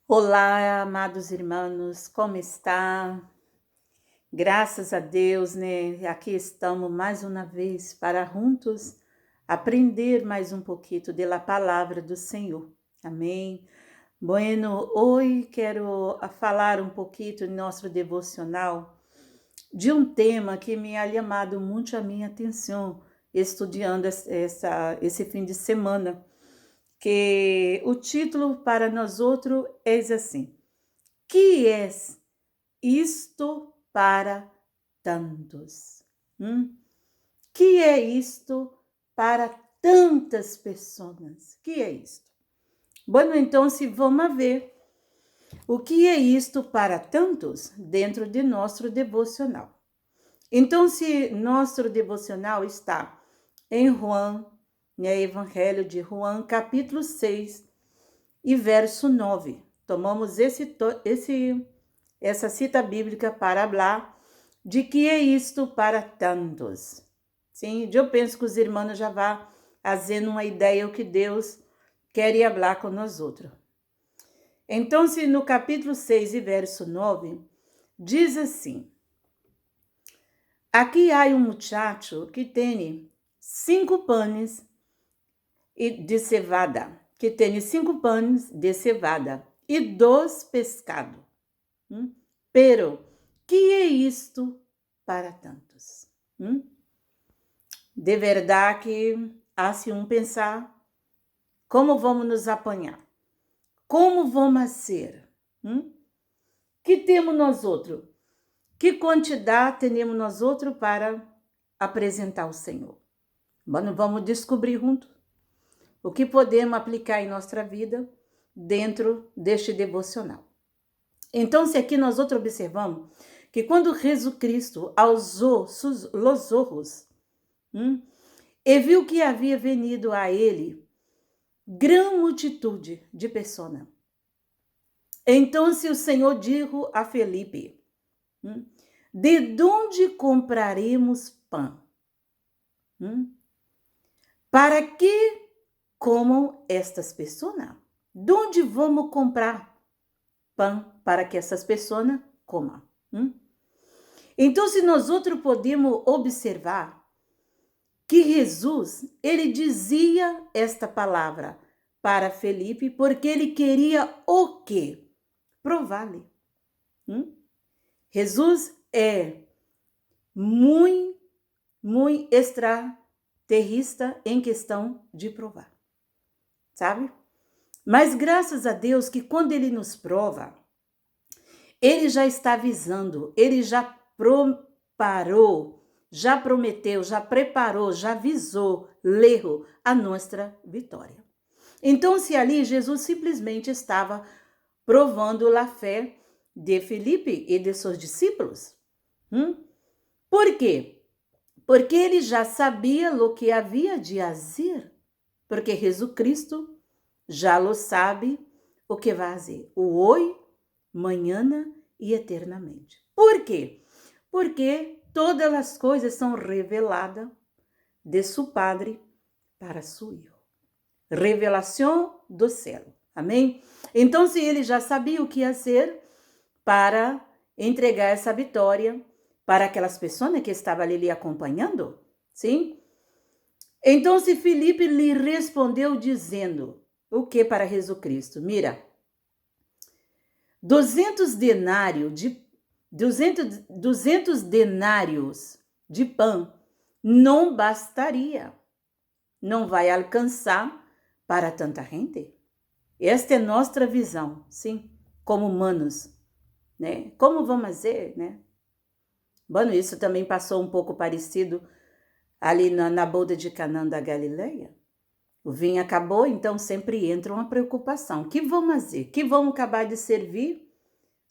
Olá, amados irmãos, como está? Graças a Deus, né? Aqui estamos mais uma vez para juntos aprender mais um pouquinho da palavra do Senhor. Amém? Bueno, hoje quero falar um pouquinho em nosso devocional de um tema que me ha chamado muito a minha atenção, estudando esse fim de semana, que o título para nós outros é assim: que é isto para tantos? Que é isto para tantas pessoas? Que é isto? Bueno, então, se vamos ver o que é isto para tantos dentro de nosso devocional. Então, se nosso devocional está em João, Evangelho de João, capítulo 6 e verso 9. Tomamos essa cita bíblica para falar de que é isto para tantos. Sim, eu penso que os irmãos já vão fazendo uma ideia do que Deus quer falar com nós outros. Então, se no capítulo 6 e verso 9, diz assim: aqui há um muchacho que tem 5 panes de cevada, e 2 pescados. Pero, que é isto para tantos? De verdade que hace pensar como vamos nos apanhar, como vamos ser, que temos nós outros, que quantidade temos nós outros para apresentar ao Senhor. Vamos descobrir juntos o que podemos aplicar em nossa vida dentro deste devocional. Então, se aqui nós outros observamos que quando Jesus Cristo alçou os olhos e viu que havia venido a ele grande multitude de pessoas, então se o Senhor disse a Felipe: de onde compraremos pão? Para que comam estas pessoas? De onde vamos comprar pão para que essas pessoas comam? Então, se nós outros podemos observar que Jesus, ele dizia esta palavra para Felipe porque ele queria o quê? Provar-lhe. Jesus é muito extraterrista em questão de provar, sabe? Mas graças a Deus que quando ele nos prova, ele já está avisando, ele já preparou, já prometeu, já preparou, já avisou, leu a nossa vitória. Então, se ali Jesus simplesmente estava provando a fé de Felipe e de seus discípulos. Por quê? Porque ele já sabia o que havia de fazer. Porque Jesus Cristo já lo sabe o que vai fazer. O hoje, manhã e eternamente. Por quê? Porque todas as coisas são reveladas de seu Padre para seu Hijo. Revelação do céu. Amém? Então, se ele já sabia o que ia ser para entregar essa vitória para aquelas pessoas que estavam ali lhe acompanhando, sim? Então, se Filipe lhe respondeu dizendo o que para Jesus Cristo? Mira, 200 denários de pão não bastaria, não vai alcançar para tanta gente. Esta é nossa visão, sim, como humanos, né? Como vamos fazer, né? Bueno, isso também passou um pouco parecido ali na boda de Canaã da Galileia. O vinho acabou, então sempre entra uma preocupação. O que vamos fazer? Que vamos acabar de servir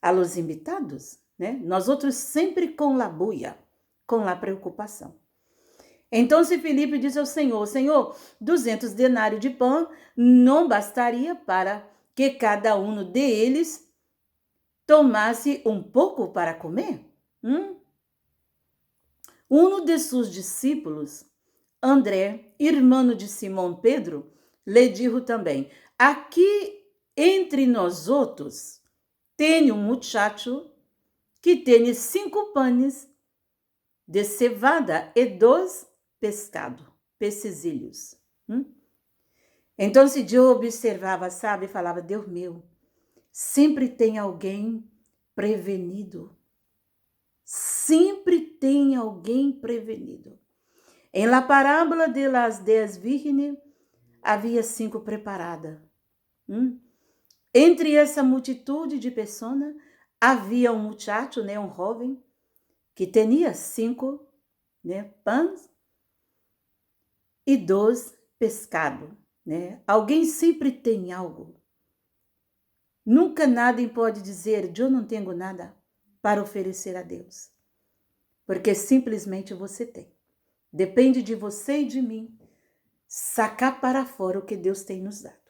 aos invitados, né? Nós outros sempre com a buia, com a preocupação. Então, se Filipe diz ao Senhor: Senhor, 200 denários de pão não bastaria para que cada um deles tomasse um pouco para comer? Um de seus discípulos, André, irmão de Simão Pedro, lhe disse também: aqui entre nós outros, tem um muchacho que tem 5 panes de cevada e 2 pescado, pecezilhos. Então, se eu observava, sabe, falava, Deus meu, sempre tem alguém prevenido. Sempre tem alguém prevenido. Em la parábola de las 10 vírgenes, havia 5 preparadas. Entre essa multitude de pessoas, havia um muchacho, né, um jovem, que tinha 5, né, pães e 2 pescados. Né? Alguém sempre tem algo. Nunca nadie pode dizer, eu não tenho nada para oferecer a Deus. Porque simplesmente você tem. Depende de você e de mim sacar para fora o que Deus tem nos dado.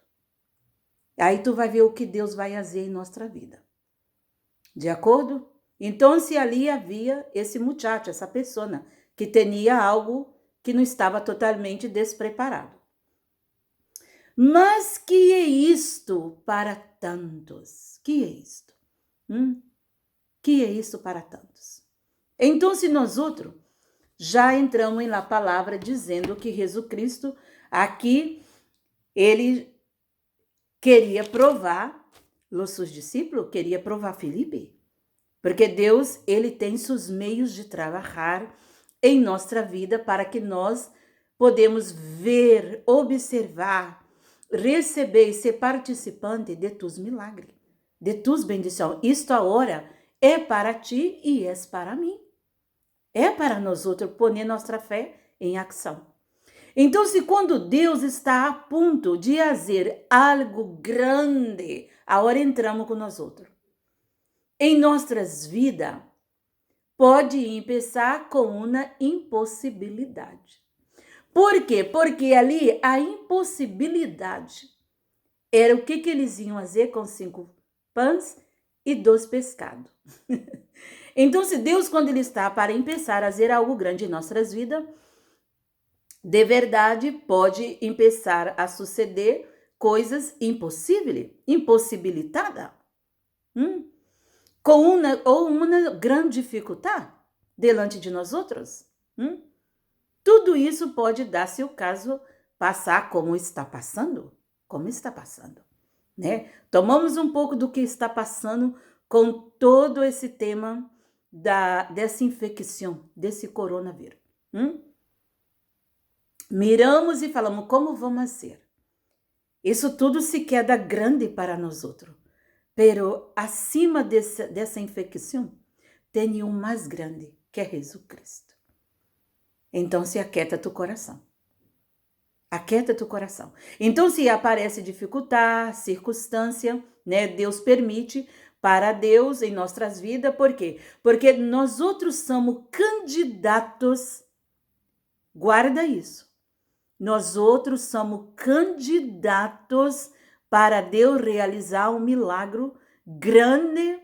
Aí tu vai ver o que Deus vai fazer em nossa vida. De acordo? Então, se ali havia esse muchacho, essa pessoa, que tinha algo que não estava totalmente despreparado. Mas que é isto para tantos? Que é isto? Que é isto para tantos? Então, se nós outros já entramos na palavra dizendo que Jesus Cristo, aqui, ele queria provar os seus discípulos, queria provar Filipe, porque Deus, ele tem seus meios de trabalhar em nossa vida para que nós podemos ver, observar, receber e ser participante de tus milagres, de tus bendições. Isto agora é para ti e é para mim. É para nós outros pôr nossa fé em ação. Então, se quando Deus está a ponto de fazer algo grande, agora entramos com nós outros. Em nossas vidas, pode começar com uma impossibilidade. Por quê? Porque ali a impossibilidade era o que eles iam fazer com 5 pães e 2 pescados. Então, se Deus, quando ele está para começar a fazer algo grande em nossas vidas, de verdade pode começar a suceder coisas impossibilitadas, com uma grande dificuldade delante de nós outros. Tudo isso pode dar, se o caso, passar como está passando, né? Tomamos um pouco do que está passando com todo esse tema dessa infecção, desse coronavírus. Miramos e falamos, como vamos ser? Isso tudo se queda grande para nós outros. Pero acima dessa infecção, tem um mais grande, que é Jesus Cristo. Então, se aquieta tu coração. Aquieta tu coração. Então, se aparece dificuldade, circunstância, né? Deus permite para Deus em nossas vidas. Por quê? Porque nós outros somos candidatos. Guarda isso. Nós outros somos candidatos para Deus realizar um milagre grande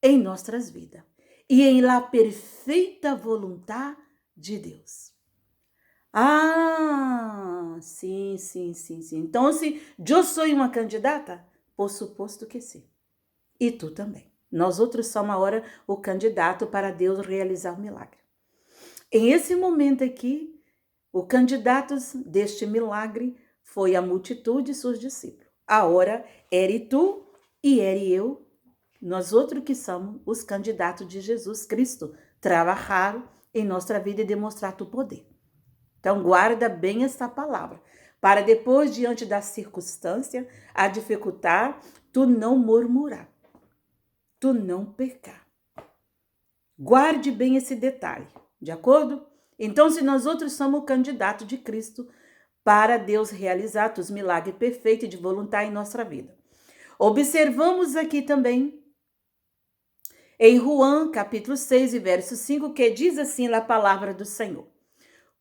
em nossas vidas. E em la perfeita vontade de Deus. Sim. Então, se eu sou uma candidata, por suposto que sim. E tu também. Nós outros somos agora o candidato para Deus realizar o milagre. Em esse momento aqui, o candidato deste milagre foi a multitude e seus discípulos. Agora, ere tu e ere eu, nós outros que somos os candidatos de Jesus Cristo, trabalhar em nossa vida e demonstrar tu poder. Então, guarda bem essa palavra, para depois, diante da circunstância, a dificultar, tu não murmurar, tu não pecar. Guarde bem esse detalhe, de acordo? Então, se nós outros somos o candidato de Cristo para Deus realizar os milagres perfeitos de vontade em nossa vida. Observamos aqui também em João, capítulo 6, verso 5, que diz assim a palavra do Senhor.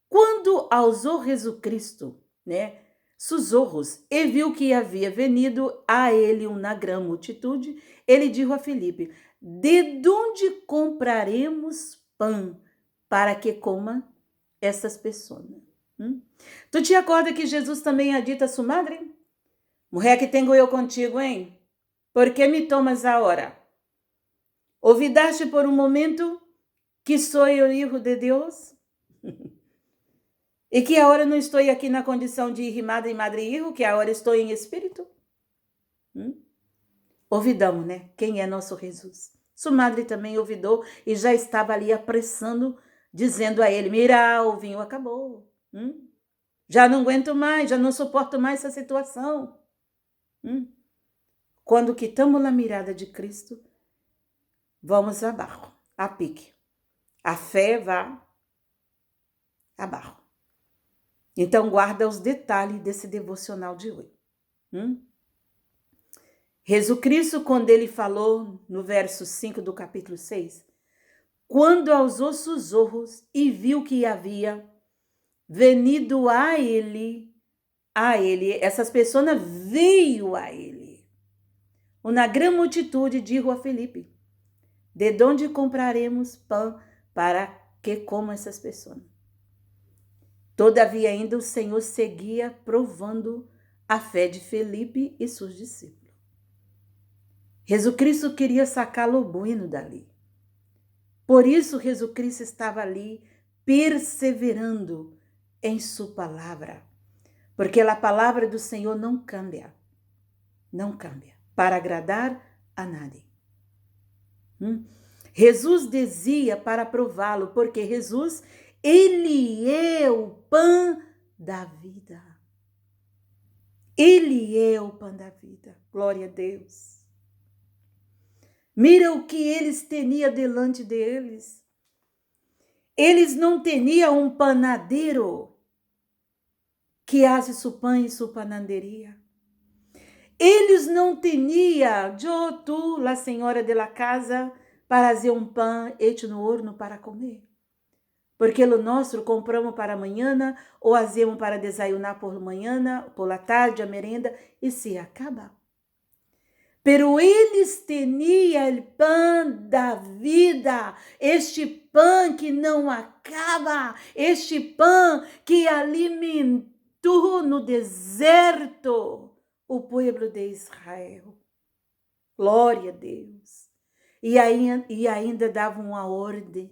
Quando ousou Jesus Cristo, né, sus ojos, e viu que havia venido a ele uma grande multitude, ele disse a Filipe, de onde compraremos pão para que coma essas pessoas? Tu te acorda que Jesus também ha dito a sua madre? Mulher que tenho eu contigo, hein? Por que me tomas agora? Olvidaste por um momento que sou eu filho de Deus? E que agora não estou aqui na condição de irmã e madre e hijo, que agora estou em espírito? Ouvidamos, né? Quem é nosso Jesus? Sua madre também ouvidou e já estava ali apressando, dizendo a ele, mira, o vinho acabou. Já não aguento mais, já não suporto mais essa situação. Quando quitamos a mirada de Cristo, vamos abaixo, a pique. A fé vai abaixo. Então, guarda os detalhes desse devocional de hoje. Jesus Cristo, quando ele falou no verso 5 do capítulo 6, quando alçou os olhos e viu que havia venido a ele, essas pessoas veio a ele. Uma grande multitude disse a Felipe, de onde compraremos pão para que coma essas pessoas? Todavia ainda o Senhor seguia provando a fé de Felipe e seus discípulos. Jesus Cristo queria sacá-lo bueno dali. Por isso, Jesus Cristo estava ali perseverando em sua palavra. Porque a palavra do Senhor não cambia. Não cambia. Para agradar a nadie. Jesus dizia para prová-lo, porque Jesus, ele é o pão da vida. Ele é o pão da vida. Glória a Deus. Mira o que eles tinham delante deles. Eles não tinham um panadeiro que hace seu pão em sua panaderia. Eles não tinham, eu, tu, a senhora de la casa, para fazer um pão hecho no horno para comer. Porque o nosso compramos para amanhã, ou fazemos para desayunar por manhã, por la tarde, a merenda, e se acaba. Pero eles tinham o pão da vida, este pão que não acaba, este pão que alimentou no deserto o povo de Israel. Glória a Deus. E ainda dava uma ordem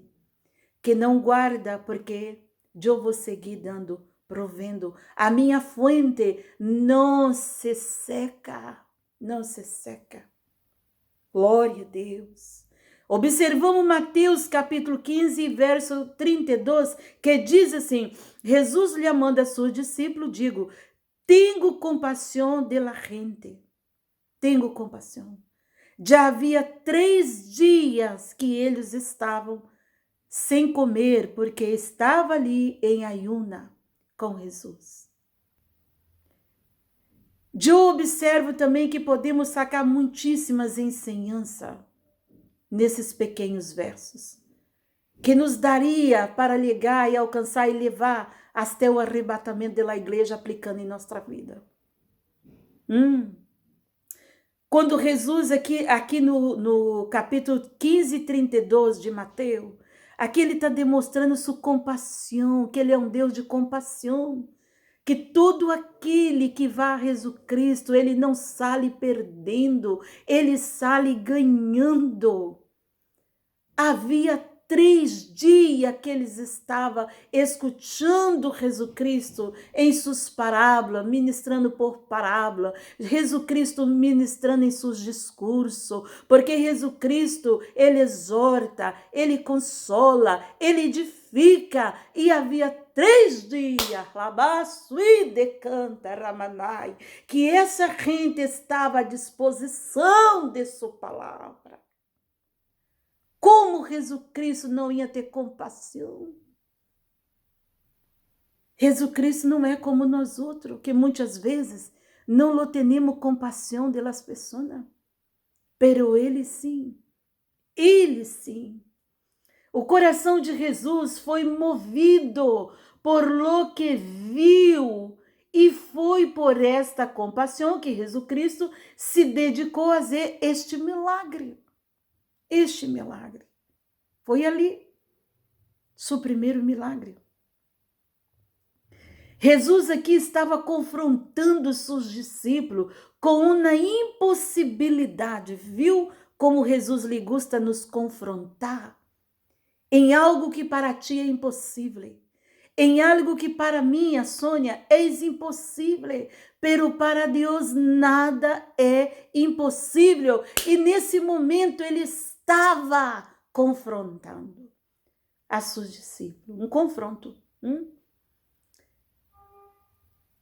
que não guarda, porque eu vou seguir dando, provendo. A minha fonte não se seca. Não se seca. Glória a Deus. Observamos Mateus capítulo 15, verso 32, que diz assim, Jesus lhe manda a seus discípulos, digo, tenho compaixão de la gente. Tenho compaixão. Já havia 3 dias que eles estavam sem comer, porque estava ali em ayuna com Jesus. Eu observo também que podemos sacar muitíssimas ensinanças nesses pequenos versos, que nos daria para ligar e alcançar e levar até o arrebatamento da igreja aplicando em nossa vida. Quando Jesus, aqui no capítulo 15, 32 de Mateus, aqui ele está demonstrando sua compaixão, que ele é um Deus de compaixão, que todo aquele que vá a Jesus Cristo, ele não sai perdendo, ele sai ganhando. Havia 3 dias que eles estavam escutando Jesus Cristo em suas parábolas, ministrando por parábola, Jesus Cristo ministrando em seus discursos, porque Jesus Cristo, ele exorta, ele consola, ele edifica, e havia 3 dias, labaço e decanta ramanai, que essa gente estava à disposição de sua palavra. Como Jesus Cristo não ia ter compaixão? Jesus Cristo não é como nós outros, que muitas vezes não temos compaixão das pessoas. Pero ele sim, ele sim. O coração de Jesus foi movido por lo que viu, e foi por esta compaixão que Jesus Cristo se dedicou a fazer este milagre. Este milagre. Foi ali, seu primeiro milagre. Jesus aqui estava confrontando os seus discípulos com uma impossibilidade. Viu como Jesus lhe gusta nos confrontar em algo que para ti é impossível, em algo que para mim, a Sônia, é impossível, pero para Deus nada é impossível. E nesse momento ele estava confrontando a seus discípulos, um confronto.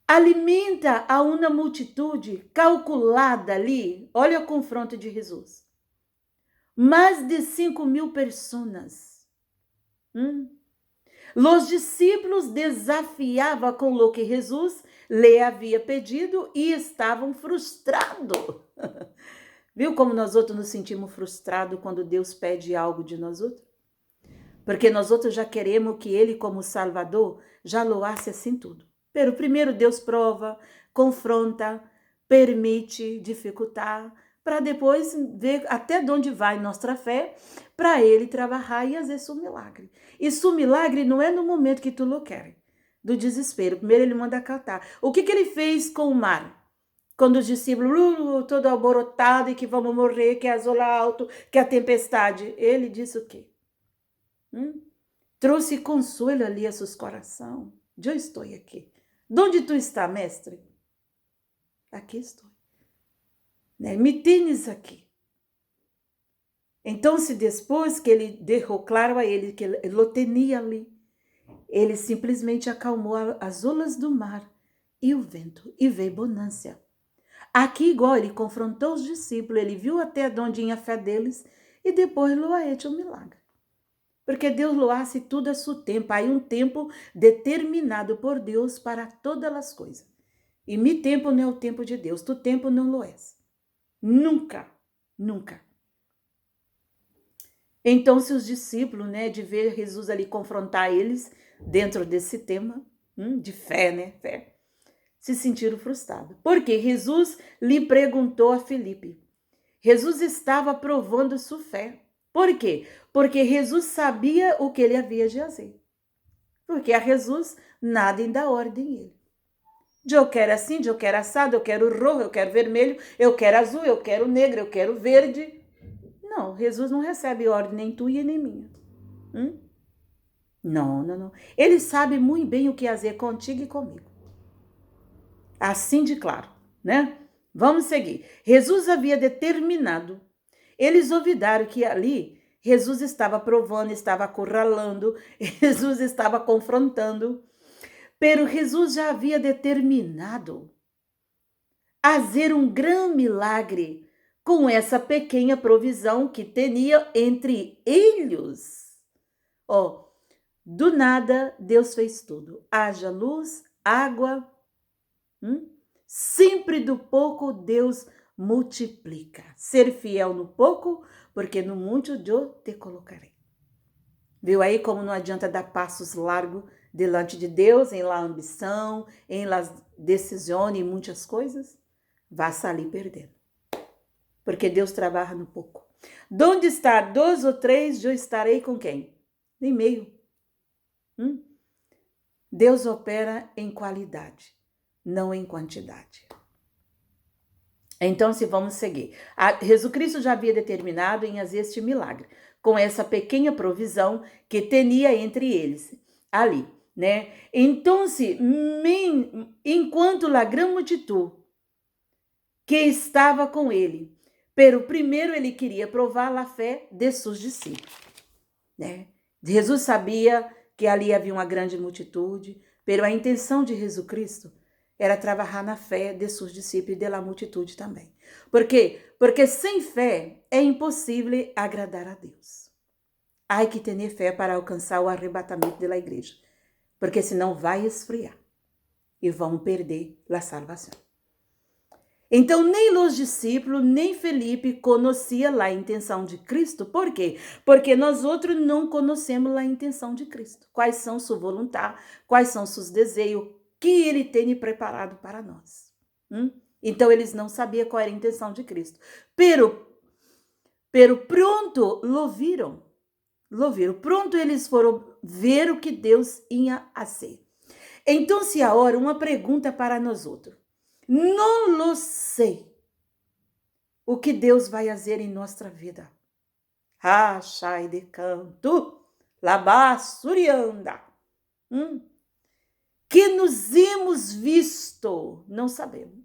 Alimenta a uma multitude calculada ali. Olha o confronto de Jesus. Mais de 5.000 pessoas. Os discípulos desafiavam com o que Jesus lhe havia pedido e estavam frustrados. Viu como nós outros nos sentimos frustrados quando Deus pede algo de nós outros? Porque nós outros já queremos que Ele, como Salvador, já loasse assim tudo. Pero primeiro Deus prova, confronta, permite dificultar, para depois ver até onde vai nossa fé, para Ele trabalhar e fazer seu milagre. E seu milagre não é no momento que tu lo quer, do desespero. Primeiro Ele manda catar. O que Ele fez com o mar? Quando os discípulos, todo alborotado e que vamos morrer, que é azul alto, que é a tempestade. Ele disse o quê? Trouxe consuelo ali a seus corações. Eu estou aqui. Onde tu está, mestre? Aqui estou. Me tens aqui. Então, se depois que ele deixou claro a ele que ele o tinha ali, ele simplesmente acalmou as ondas do mar e o vento, e veio bonança. Aqui, igual, ele confrontou os discípulos, ele viu até onde ia a fé deles, e depois lo ha hecho um milagre. Porque Deus lo hace tudo a seu tempo. Há um tempo determinado por Deus para todas as coisas. E meu tempo não é o tempo de Deus. Tu tempo não lo é. Nunca, nunca. Então, se os discípulos, de ver Jesus ali confrontar eles dentro desse tema de fé, fé, se sentiram frustrados. Porque Jesus lhe perguntou a Filipe. Jesus estava provando sua fé. Por quê? Porque Jesus sabia o que ele havia de fazer. Porque a Jesus nada ainda ordem ele. Eu quero assim, eu quero assado, eu quero roxo, eu quero vermelho, eu quero azul, eu quero negro, eu quero verde. Não, Jesus não recebe ordem nem tua e nem minha. Não. Ele sabe muito bem o que fazer contigo e comigo. Assim de claro, Vamos seguir. Jesus havia determinado. Eles ouviram que ali Jesus estava provando, estava acurralando, Jesus estava confrontando. Pero Jesus já havia determinado a fazer um grande milagre com essa pequena provisão que tinha entre eles. Do nada, Deus fez tudo. Haja luz, água. Sempre do pouco, Deus multiplica. Ser fiel no pouco, porque no muito eu te colocarei. Viu aí como não adianta dar passos largos delante de Deus, em la ambição, em las decisões e muitas coisas? Vá sair perdendo. Porque Deus trabalha no pouco. Donde está 2 ou 3, eu estarei com quem? Em meio. Deus opera em qualidade, não em quantidade. Então, se vamos seguir. Jesus Cristo já havia determinado em fazer este milagre, com essa pequena provisão que tinha entre eles, ali, Então, enquanto a grande multidão que estava com ele, pero primeiro ele queria provar a fé de seus discípulos, Jesus sabia que ali havia uma grande multitude, pero a intenção de Jesus Cristo era trabalhar na fé de seus discípulos e da multitude também. Por quê? Porque sem fé é impossível agradar a Deus. Há que ter fé para alcançar o arrebatamento da igreja, porque senão vai esfriar e vão perder a salvação. Então, nem os discípulos, nem Felipe conhecia a intenção de Cristo. Por quê? Porque nós outros não conhecemos a intenção de Cristo. Quais são sua vontade, quais são seus desejos, que ele tem preparado para nós. Então, eles não sabiam qual era a intenção de Cristo. Pero pronto lo viram. Pronto eles foram ver o que Deus ia fazer. Então, se agora uma pergunta para nós outros. Não lo sei o que Deus vai fazer em nossa vida. Rachai de canto, labassurianda. Que nos hemos visto, não sabemos.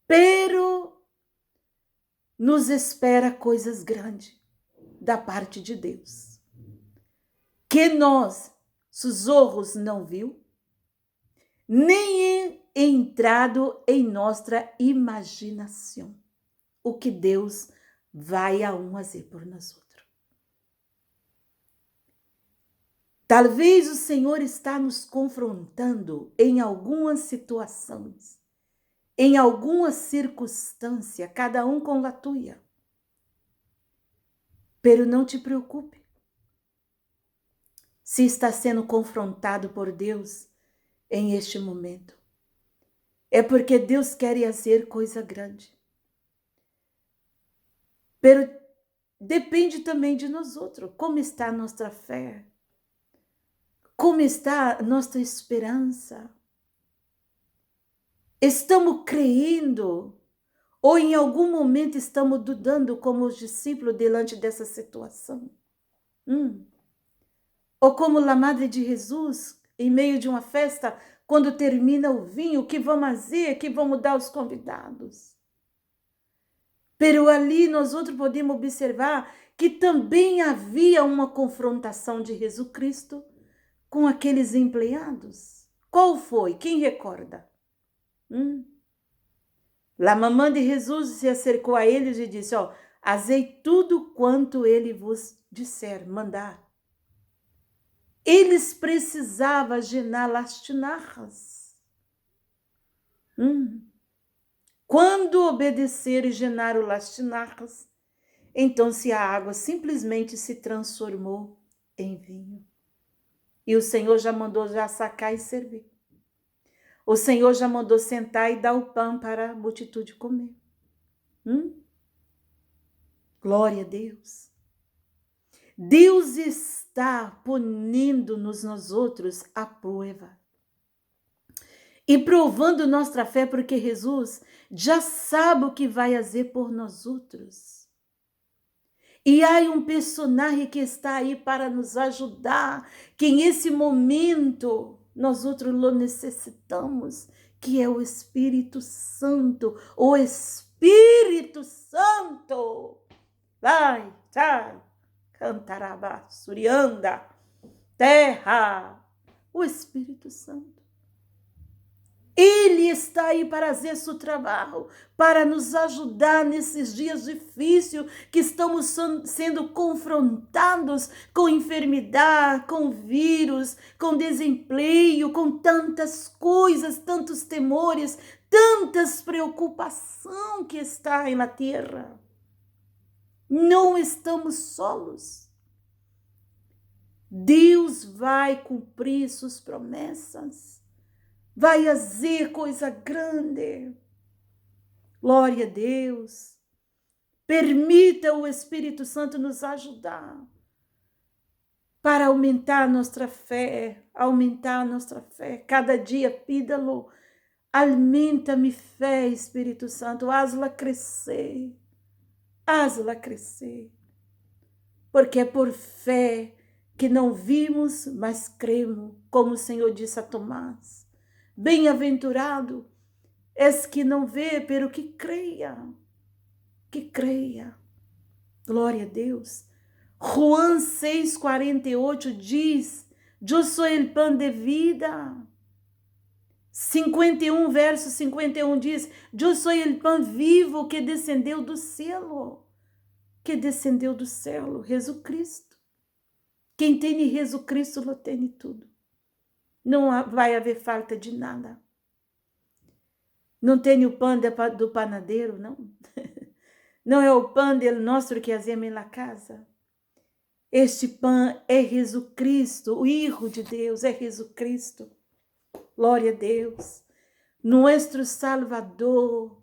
Pero nos espera coisas grandes da parte de Deus. Que nós, seus olhos não viu, nem entrado em nossa imaginação. O que Deus vai fazer por nós outros. Talvez o Senhor está nos confrontando em algumas situações, em alguma circunstância, cada um com a tua. Pero não te preocupe. Se está sendo confrontado por Deus em este momento, é porque Deus quer fazer coisa grande. Pero depende também de nós outros. Como está a nossa fé? Como está a nossa esperança? Estamos crendo? Ou em algum momento estamos dudando como os discípulos diante dessa situação? Ou como a Madre de Jesus, em meio de uma festa, quando termina o vinho, o que vamos fazer? O que vamos dar aos convidados? Pero ali nós outros podemos observar que também havia uma confrontação de Jesus Cristo com aqueles empregados. Qual foi? Quem recorda? A mamãe de Jesus se acercou a eles e disse, fazei tudo quanto ele vos disser, mandar. Eles precisavam llenar as tinajas. Quando obedecer e llenaram as tinajas, então se a água simplesmente se transformou em vinho. E o Senhor já mandou sacar e servir. O Senhor já mandou sentar e dar o pão para a multitude comer. Glória a Deus. Deus está punindo-nos nós outros a prova. E provando nossa fé, porque Jesus já sabe o que vai fazer por nós outros. E há um personagem que está aí para nos ajudar, que em esse momento nós outros lo necessitamos, que é o Espírito Santo. O Espírito Santo. Vai, tchau, cantarabá, surianda, terra. O Espírito Santo. Ele está aí para fazer seu trabalho, para nos ajudar nesses dias difíceis que estamos sendo confrontados com enfermidade, com vírus, com desemprego, com tantas coisas, tantos temores, tantas preocupações que está na terra. Não estamos solos. Deus vai cumprir suas promessas. Vai fazer coisa grande. Glória a Deus. Permita o Espírito Santo nos ajudar para aumentar a nossa fé, Cada dia pida-lo. Alimenta-me fé, Espírito Santo. Haz-la crescer. Porque é por fé que não vimos, mas cremos, como o Senhor disse a Tomás. Bem-aventurado és que não vê, pero que creia. Glória a Deus. Juan 6,48 diz, eu sou o pão de vida. 51, verso 51 diz, eu sou o pão vivo que descendeu do céu. Jesus Cristo. Quem tem Jesus Cristo, lo tem tudo. Não vai haver falta de nada. Não tem o pão do panadeiro, não. Não é o pão do nosso que fazemos na casa. Este pão é Jesus Cristo, o Filho de Deus, é Jesus Cristo. Glória a Deus. Nosso Salvador.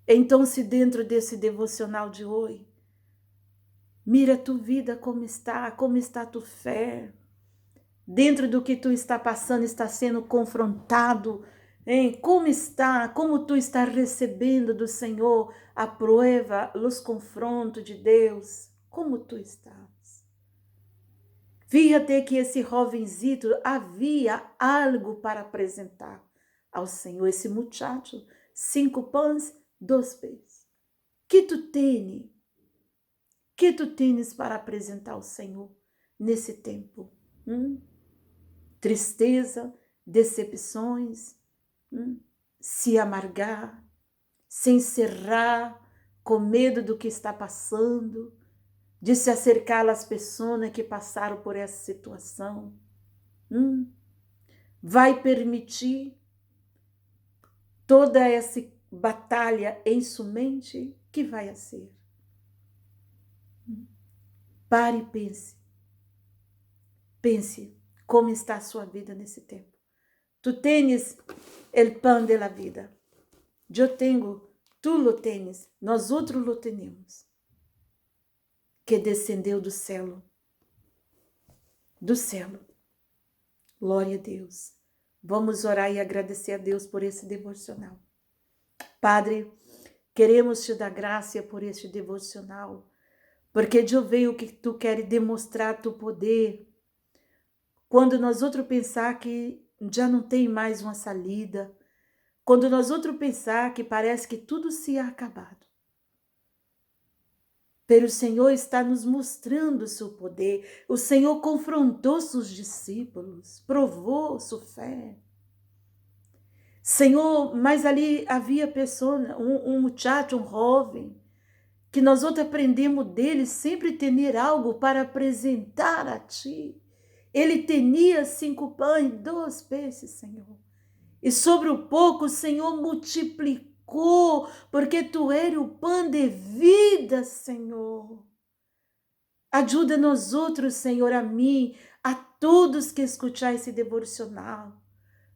Então, se dentro desse devocional de hoje, Mira tu vida como está tua fé. Dentro do que tu está passando, está sendo confrontado, hein? Como tu está recebendo do Senhor a prova, os confrontos de Deus? Como tu estás? Fíjate que esse jovenzito havia algo para apresentar ao Senhor, esse muchacho, 5 pães, 2 peixes. Que tu tens para apresentar ao Senhor nesse tempo? Tristeza, decepções, se amargar, se encerrar com medo do que está passando, de se acercar às pessoas que passaram por essa situação. Vai permitir toda essa batalha em sua mente? Que vai ser? Pare e pense. Pense como está a sua vida nesse tempo. Tu tens o pão da vida. Eu tenho, tu lo tens, nós outros lo temos. Que descendeu do céu. Do céu. Glória a Deus. Vamos orar e agradecer a Deus por esse devocional. Padre, queremos te dar graça por este devocional, porque eu vejo que tu queres demonstrar tu poder. Quando nós outros pensar que já não tem mais uma saída, quando nós outros pensar que parece que tudo se ha acabado. Pero o Senhor está nos mostrando o seu poder. O Senhor confrontou seus discípulos, provou sua fé. Senhor, mas ali havia pessoa, um muchacho, um jovem, que nós outros aprendemos dele sempre ter algo para apresentar a ti. Ele tinha 5 pães e 2 peixes, Senhor. E sobre o pouco, o Senhor multiplicou, porque tu eres o pão de vida, Senhor. Ajuda nós outros, Senhor, a mim, a todos que escutar esse devocional.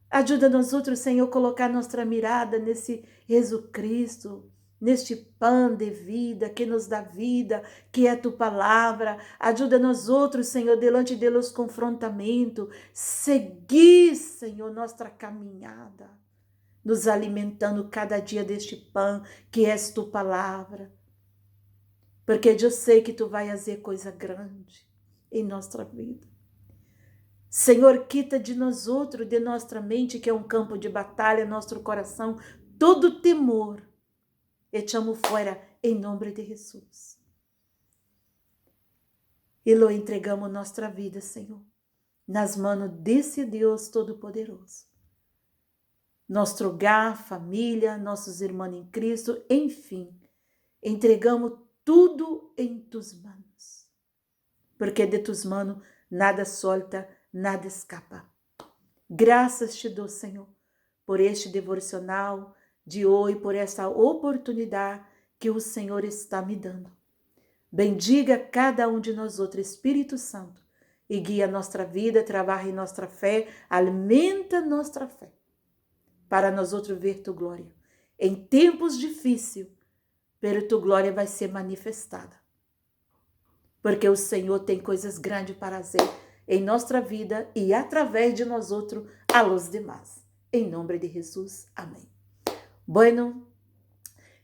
Ajuda nós outros, Senhor, colocar nossa mirada nesse Jesus Cristo, neste pão de vida que nos dá vida, que é tua palavra. Ajuda nós outros, Senhor, delante deles confrontamento, seguir, Senhor, nossa caminhada, nos alimentando cada dia deste pão que és tua palavra. Porque eu sei que tu vai fazer coisa grande em nossa vida. Senhor, quita de nós outros, de nossa mente, que é um campo de batalha, nosso coração, todo temor. Echamos fora em nome de Jesus. E lo entregamos nossa vida, Senhor, nas mãos desse Deus Todo-Poderoso. Nosso hogar, família, nossos irmãos em Cristo, enfim, entregamos tudo em tuas mãos. Porque de tuas mãos nada solta, nada escapa. Graças te dou, Senhor, por este devocional de hoje, por esta oportunidade que o Senhor está me dando. Bendiga cada um de nós outros, Espírito Santo, e guia nossa vida, trabalha em nossa fé, alimenta nossa fé, para nós outros ver tua glória. Em tempos difíceis, pero tua glória vai ser manifestada. Porque o Senhor tem coisas grandes para fazer em nossa vida e através de nós outros a los demás. Em nome de Jesus, amém. Bueno,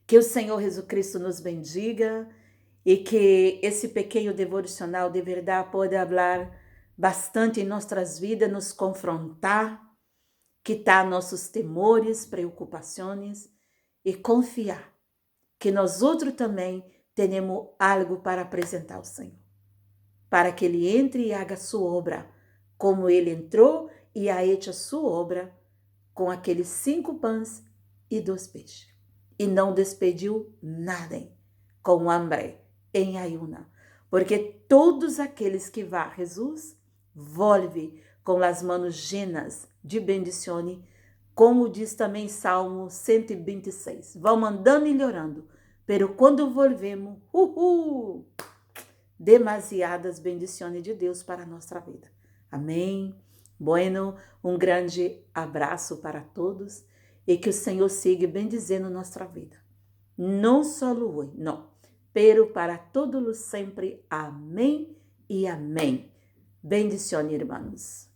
que o Senhor Jesus Cristo nos bendiga e que esse pequeno devocional de verdade possa falar bastante em nossas vidas, nos confrontar, quitar nossos temores, preocupações e confiar que nós outros também temos algo para apresentar ao Senhor, para que Ele entre e haga sua obra, como Ele entrou e ha hecho sua obra com aqueles 5 pães e 2 peixes. E não despediu nada com hambre, em ayuna, porque todos aqueles que vão a Jesus, volve com as mãos llenas de bendições, como diz também Salmo 126. Vão andando e orando, pero quando volvemos, demasiadas bendições de Deus para a nossa vida. Amém? Bueno, um grande abraço para todos e que o Senhor siga bendizendo nossa vida. Não só hoje, não, espero para todos sempre. Amém e amém. Bendición, irmãos.